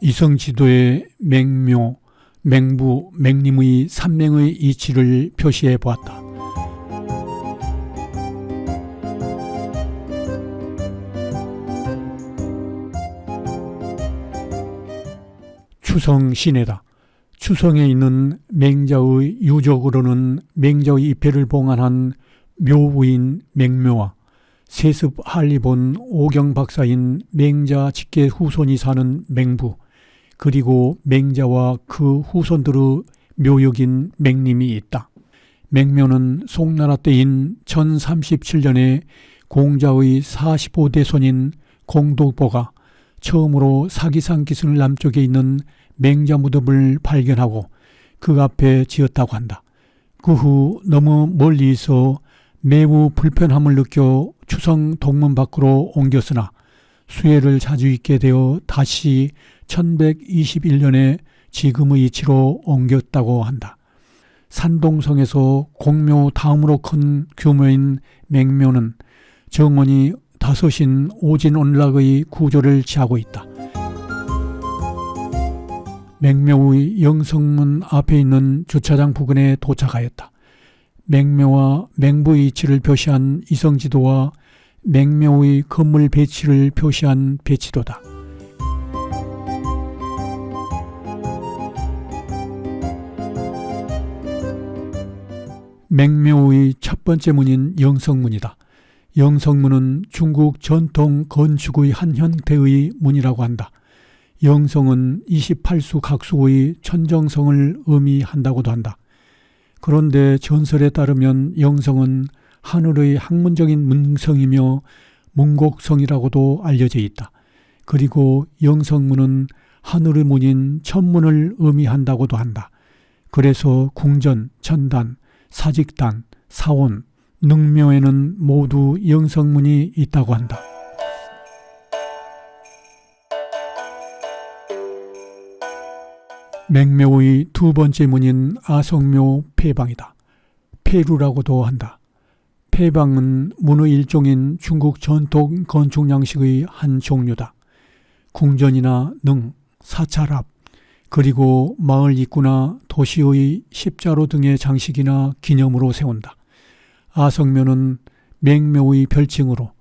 이성지도의 맹묘, 맹부, 맹림의 산맹의 이치를 표시해 보았다. 추성시내다. 추성에 있는 맹자의 유적으로는 맹자의 입회를 봉안한 묘부인 맹묘와 세습 한리본 오경 박사인 맹자 직계 후손이 사는 맹부, 그리고 맹자와 그 후손들의 묘역인 맹림이 있다. 맹묘는 송나라 때인 1037년에 공자의 45대 손인 공독보가 처음으로 사기산 기슭 남쪽에 있는 맹자 무덤을 발견하고 그 앞에 지었다고 한다. 그 후 너무 멀리 있어 매우 불편함을 느껴 추성 동문 밖으로 옮겼으나 수혜를 자주 있게 되어 다시 1121년에 지금의 위치로 옮겼다고 한다. 산동성에서 공묘 다음으로 큰 규모인 맹묘는 정원이 다섯인 오진원락의 구조를 취하고 있다. 맹묘의 영성문 앞에 있는 주차장 부근에 도착하였다. 맹묘와 맹부의 위치를 표시한 이성지도와 맹묘의 건물 배치를 표시한 배치도다. 맹묘의 첫 번째 문인 영성문이다. 영성문은 중국 전통 건축의 한 형태의 문이라고 한다. 영성은 28수 각수의 천정성을 의미한다고도 한다. 그런데 전설에 따르면 영성은 하늘의 학문적인 문성이며 문곡성이라고도 알려져 있다. 그리고 영성문은 하늘의 문인 천문을 의미한다고도 한다. 그래서 궁전, 천단, 사직단, 사원, 능묘에는 모두 영성문이 있다고 한다. 맹묘의 두 번째 문인 아성묘 폐방이다. 폐루라고도 한다. 폐방은 문의 일종인 중국 전통 건축 양식의 한 종류다. 궁전이나 능, 사찰 앞, 그리고 마을 입구나 도시의 십자로 등의 장식이나 기념으로 세운다. 아성묘는 맹묘의 별칭으로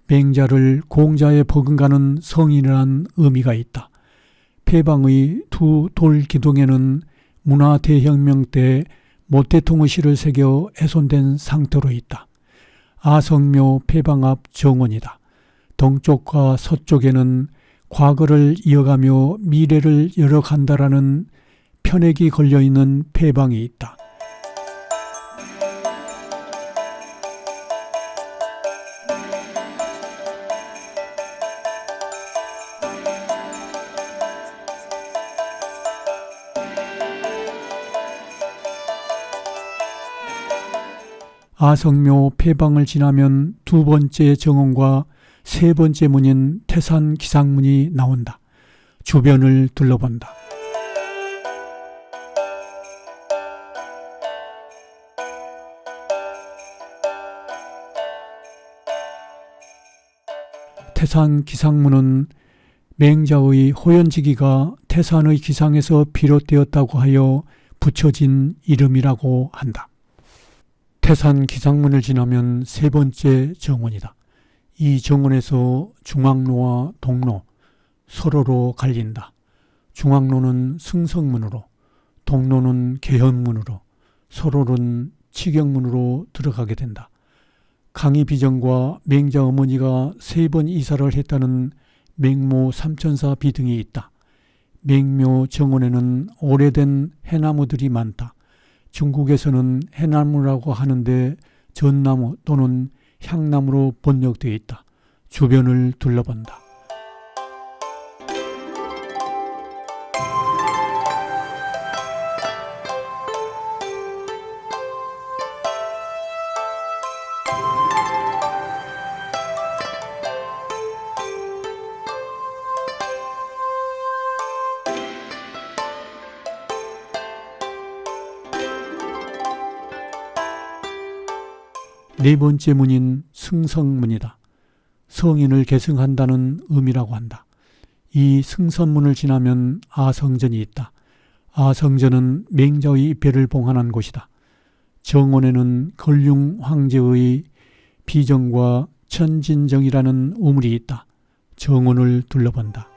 맹자를 공자에 버금가는 성인이라는 의미가 있다. 폐방의 두 돌기둥에는 문화대혁명 때 모태통의 시를 새겨 훼손된 상태로 있다. 아성묘 폐방 앞 정원이다. 동쪽과 서쪽에는 과거를 이어가며 미래를 열어간다라는 편액이 걸려있는 폐방이 있다. 아성묘 폐방을 지나면 두 번째 정원과 세 번째 문인 태산 기상문이 나온다. 주변을 둘러본다. 태산 기상문은 맹자의 호연지기가 태산의 기상에서 비롯되었다고 하여 붙여진 이름이라고 한다. 태산 기상문을 지나면 세 번째 정원이다. 이 정원에서 중앙로와 동로, 서로로 갈린다. 중앙로는 승성문으로, 동로는 계현문으로, 서로는 치경문으로 들어가게 된다. 강희비정과 맹자 어머니가 3번 이사를 했다는 맹모 삼천사 비등이 있다. 맹묘 정원에는 오래된 해나무들이 많다. 중국에서는 해나무라고 하는데 전나무 또는 향나무로 번역되어 있다. 주변을 둘러본다. 네 번째 문인 승성문이다. 성인을 계승한다는 의미라고 한다. 이 승선문을 지나면 아성전이 있다. 아성전은 맹자의 입회를 봉안한 곳이다. 정원에는 걸륭 황제의 비정과 천진정이라는 우물이 있다. 정원을 둘러본다.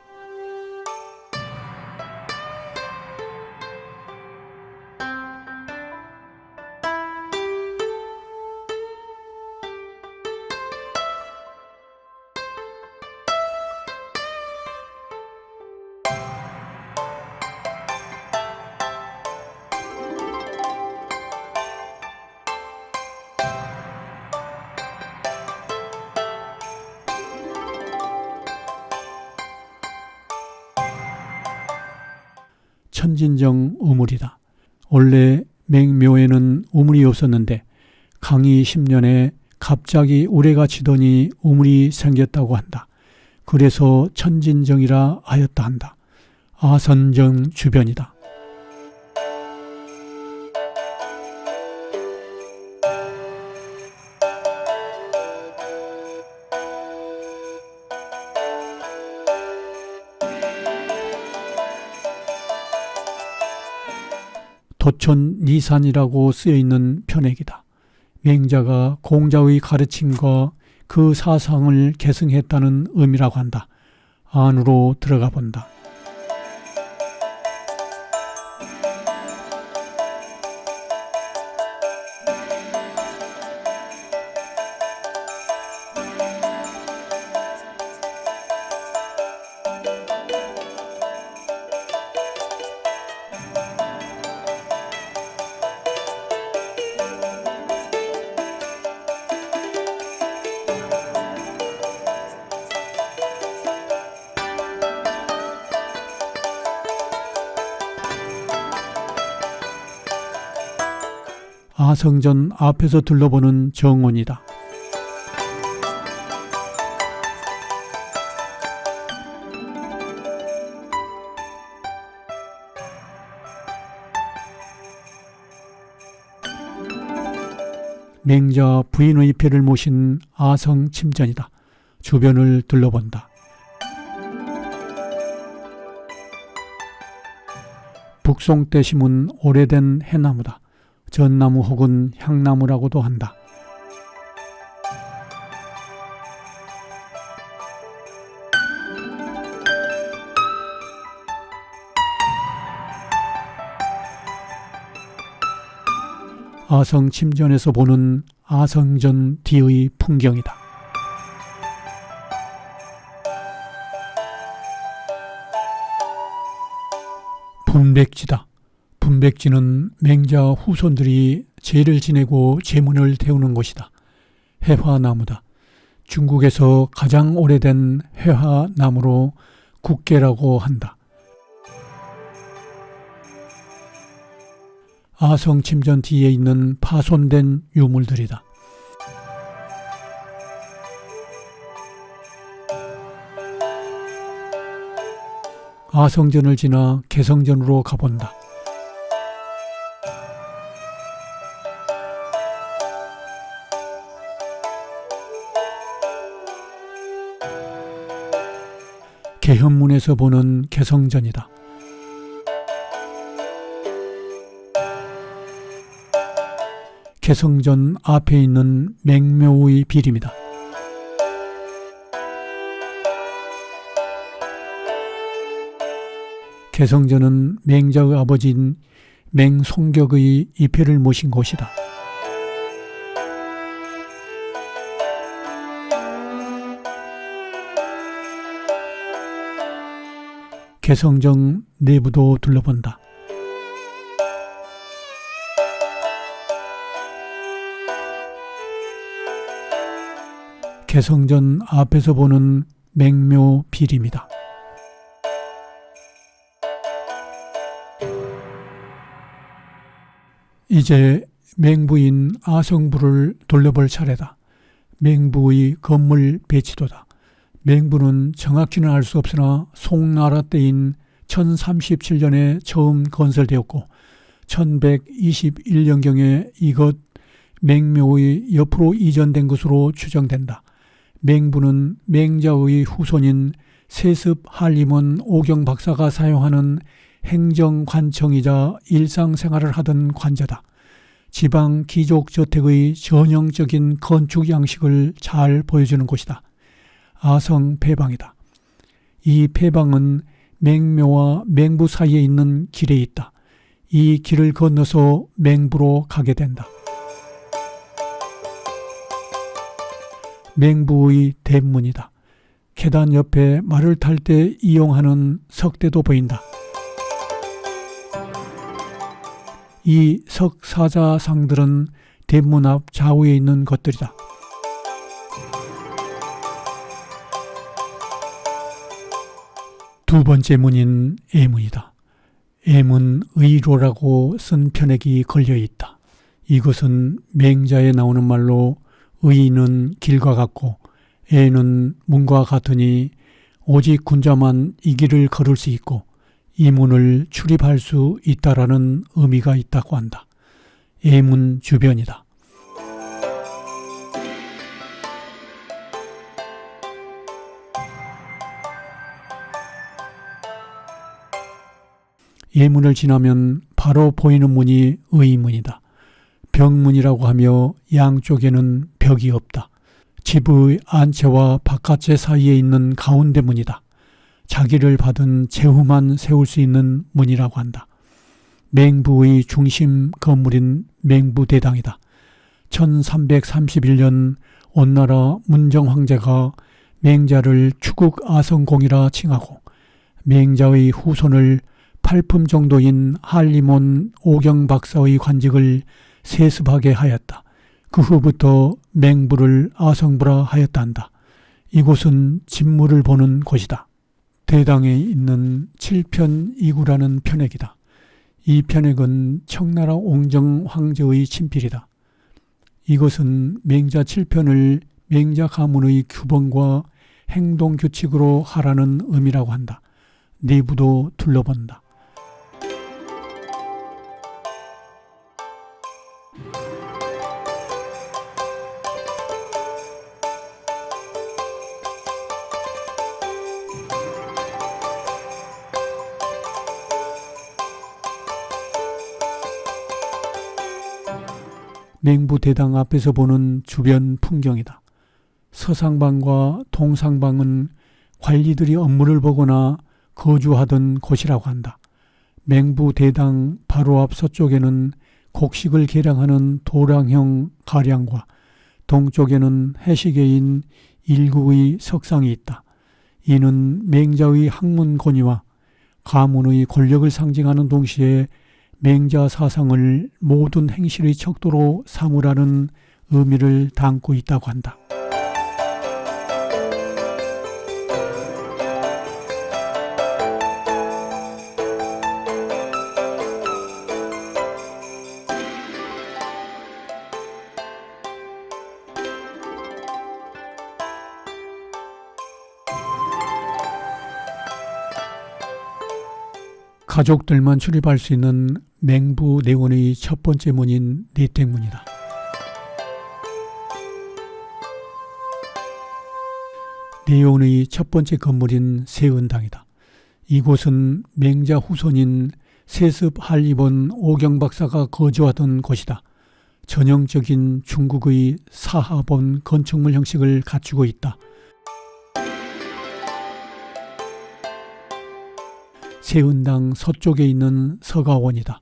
천진정 우물이다. 원래 맹묘에는 우물이 없었는데 강희 10년에 갑자기 우레가 치더니 우물이 생겼다고 한다. 그래서 천진정이라 하였다 한다. 아선정 주변이다. 도촌 니산이라고 쓰여있는 편액이다. 맹자가 공자의 가르침과 그 사상을 계승했다는 의미라고 한다. 안으로 들어가 본다. 아성전 앞에서 둘러보는 정원이다. 맹자 부인의 배를 모신 아성 침전이다. 주변을 둘러본다. 북송 때 심은 오래된 해나무다. 전나무 혹은 향나무라고도 한다. 아성 침전에서 보는 아성전 뒤의 풍경이다. 분백지다. 분백지는 맹자 후손들이 제를 지내고 제문을 태우는 곳이다. 해화나무다. 중국에서 가장 오래된 해화나무로 국계라고 한다. 아성 침전 뒤에 있는 파손된 유물들이다. 아성전을 지나 개성전으로 가본다. 개현문에서 보는 개성전이다. 개성전 앞에 있는 맹묘의 비림이다. 개성전은 맹자의 아버지인 맹송격의 입회를 모신 곳이다. 개성전 내부도 둘러본다. 개성전 앞에서 보는 맹묘 비림이다. 이제 맹부인 아성부를 돌려볼 차례다. 맹부의 건물 배치도다. 맹부는 정확히는 알 수 없으나 송나라 때인 1037년에 처음 건설되었고 1121년경에 이것 맹묘의 옆으로 이전된 것으로 추정된다. 맹부는 맹자의 후손인 세습 한림원 오경 박사가 사용하는 행정관청이자 일상생활을 하던 관저다. 지방 귀족저택의 전형적인 건축 양식을 잘 보여주는 곳이다. 아성 폐방이다. 이 폐방은 맹묘와 맹부 사이에 있는 길에 있다. 이 길을 건너서 맹부로 가게 된다. 맹부의 대문이다. 계단 옆에 말을 탈 때 이용하는 석대도 보인다. 이 석사자상들은 대문 앞 좌우에 있는 것들이다. 두 번째 문인 애문이다. 애문 의로라고 쓴 편액이 걸려 있다. 이것은 맹자에 나오는 말로 의는 길과 같고 애는 문과 같으니 오직 군자만 이 길을 걸을 수 있고 이 문을 출입할 수 있다라는 의미가 있다고 한다. 애문 주변이다. 예문을 지나면 바로 보이는 문이 의문이다. 벽문이라고 하며 양쪽에는 벽이 없다. 집의 안채와 바깥채 사이에 있는 가운데 문이다. 자기를 받은 제후만 세울 수 있는 문이라고 한다. 맹부의 중심 건물인 맹부대당이다. 1331년 온나라 문정황제가 맹자를 추국 아성공이라 칭하고 맹자의 후손을 8품 정도인 한림원 오경박사의 관직을 세습하게 하였다. 그 후부터 맹부를 아성부라 하였단다. 이곳은 진무를 보는 곳이다. 대당에 있는 7편 2구라는 편액이다. 이 편액은 청나라 옹정 황제의 친필이다. 이것은 맹자 7편을 맹자 가문의 규범과 행동 규칙으로 하라는 의미라고 한다. 내부도 둘러본다. 맹부대당 앞에서 보는 주변 풍경이다. 서상방과 동상방은 관리들이 업무를 보거나 거주하던 곳이라고 한다. 맹부대당 바로 앞 서쪽에는 곡식을 계량하는 도량형 가량과 동쪽에는 해시계인 일구의 석상이 있다. 이는 맹자의 학문 권위와 가문의 권력을 상징하는 동시에 맹자 사상을 모든 행실의 척도로 삼으라는 의미를 담고 있다고 한다. 가족들만 출입할 수 있는 맹부 내원의 첫 번째 문인 내택문이다. 내원의 첫 번째 건물인 세은당이다. 이곳은 맹자 후손인 세습 한림원 오경박사가 거주하던 곳이다. 전형적인 중국의 사하본 건축물 형식을 갖추고 있다. 세은당 서쪽에 있는 서가원이다.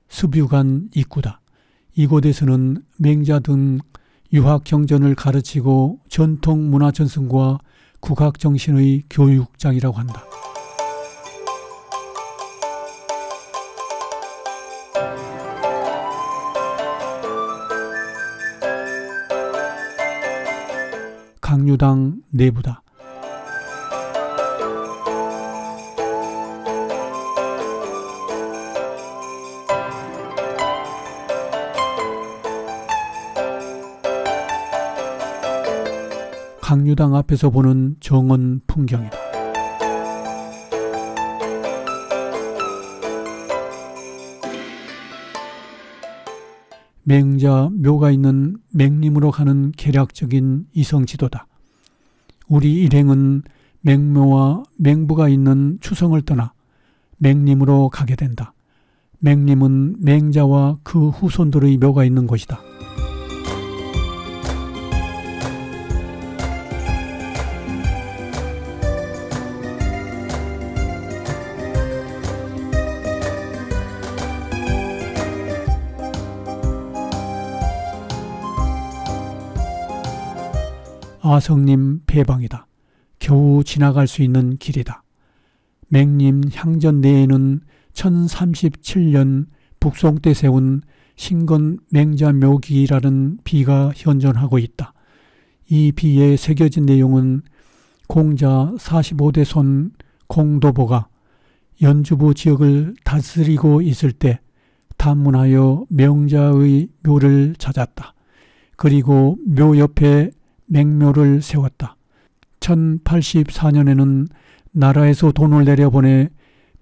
수뷰관 입구다. 이곳에서는 맹자 등 유학 경전을 가르치고 전통 문화 전승과 국학 정신의 교육장이라고 한다. 강류당 내부다. 강류당 앞에서 보는 정원 풍경이다. 맹자 묘가 있는 맹림으로 가는 계략적인 이성지도다. 우리 일행은 맹묘와 맹부가 있는 추성을 떠나 맹림으로 가게 된다. 맹림은 맹자와 그 후손들의 묘가 있는 곳이다. 아성림 폐방이다. 겨우 지나갈 수 있는 길이다. 맹림 향전 내에는 1037년 북송 때 세운 신건 맹자묘기라는 비가 현존하고 있다. 이 비에 새겨진 내용은 공자 45대 손 공도보가 연주부 지역을 다스리고 있을 때 탐문하여 명자의 묘를 찾았다. 그리고 묘 옆에 맹묘를 세웠다. 1084년에는 나라에서 돈을 내려보내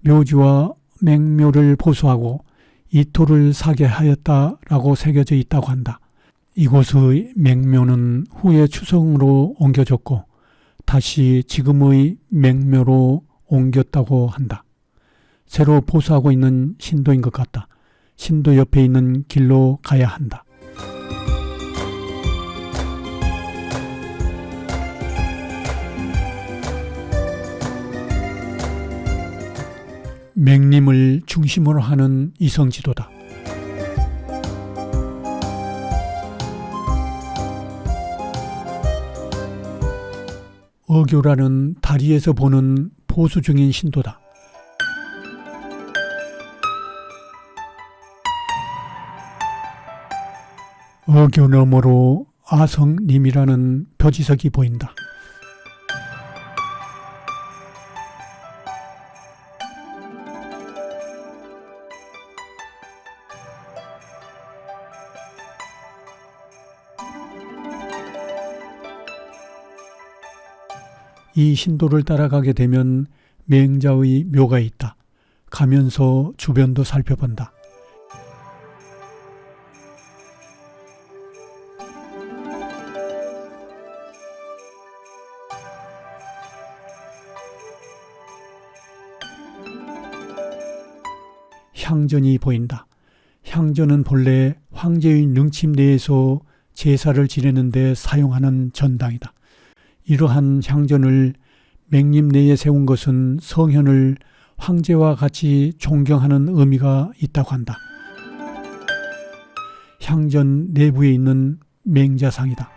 묘지와 맹묘를 보수하고 이토를 사게 하였다라고 새겨져 있다고 한다. 이곳의 맹묘는 후에 추성으로 옮겨졌고 다시 지금의 맹묘로 옮겼다고 한다. 새로 보수하고 있는 신도인 것 같다. 신도 옆에 있는 길로 가야 한다. 맹림을 중심으로 하는 이성지도다. 어교라는 다리에서 보는 보수 중인 신도다. 어교 너머로 아성림이라는 표지석이 보인다. 이 신도를 따라가게 되면 맹자의 묘가 있다. 가면서 주변도 살펴본다. 향전이 보인다. 향전은 본래 황제의 능침 내에서 제사를 지내는 데 사용하는 전당이다. 이러한 향전을 맹림 내에 세운 것은 성현을 황제와 같이 존경하는 의미가 있다고 한다. 향전 내부에 있는 맹자상이다.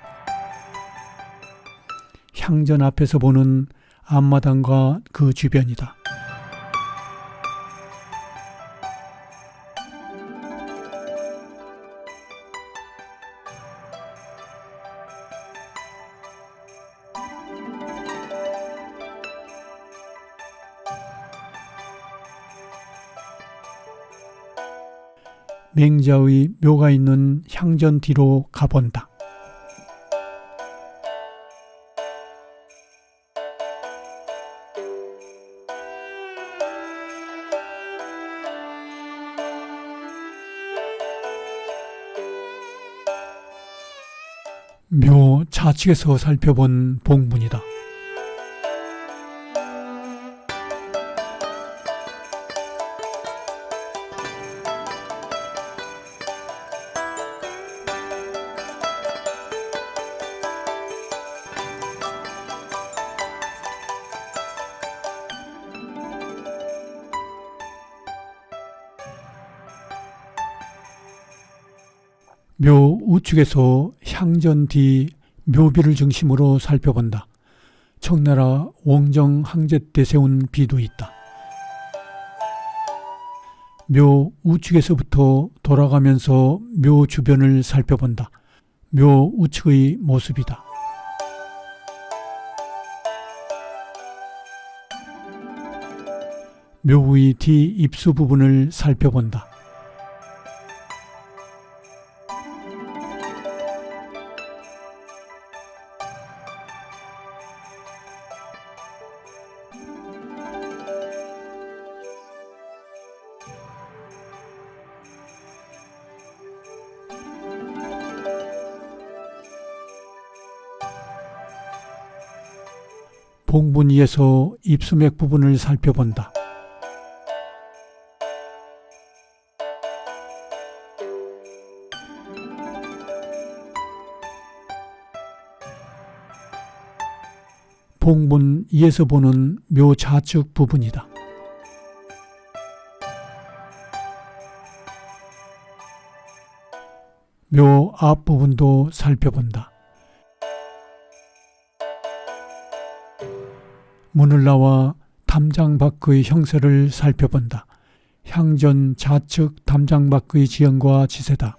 향전 앞에서 보는 앞마당과 그 주변이다. 맹자의 묘가 있는 향전 뒤로 가본다. 묘 좌측에서 살펴본 봉문이다. 묘 우측에서 향전 뒤 묘비를 중심으로 살펴본다. 청나라 원정 항제 때 세운 비도 있다. 묘 우측에서부터 돌아가면서 묘 주변을 살펴본다. 묘 우측의 모습이다. 묘의 뒤 입수 부분을 살펴본다. 봉분이에서 입수맥 부분을 살펴본다. 봉분 2에서 보는 묘 좌측 부분이다. 묘 앞부분도 살펴본다. 문을 나와 담장 밖의 형세를 살펴본다. 향전 좌측 담장 밖의 지형과 지세다.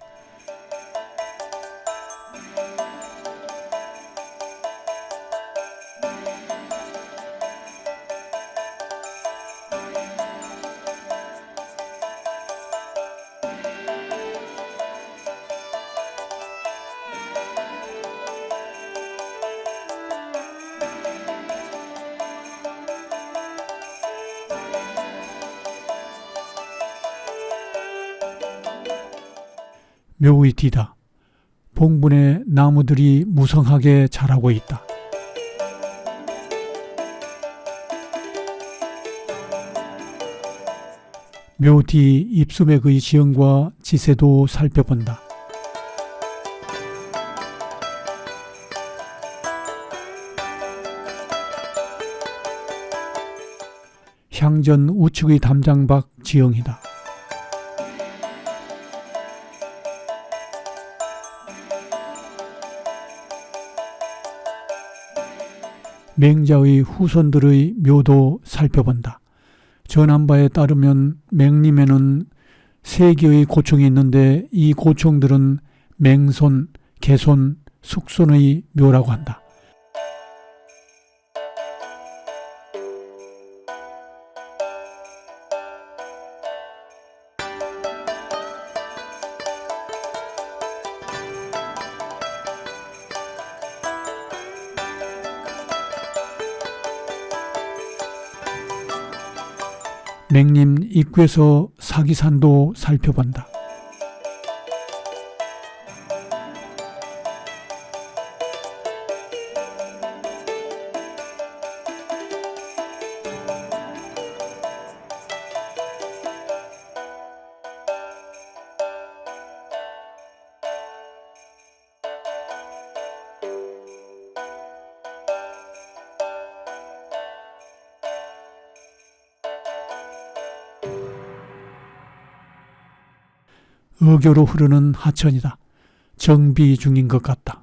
묘의 뒤다. 봉분에 나무들이 무성하게 자라고 있다. 묘 뒤 입수맥의 지형과 지세도 살펴본다. 향전 우측의 담장 밖 지형이다. 맹자의 후손들의 묘도 살펴본다. 전한 바에 따르면 맹림에는 3개의 고총이 있는데 이 고총들은 맹손, 개손, 숙손의 묘라고 한다. 맹림 입구에서 사기산도 살펴본다. 어교로 흐르는 하천이다. 정비 중인 것 같다.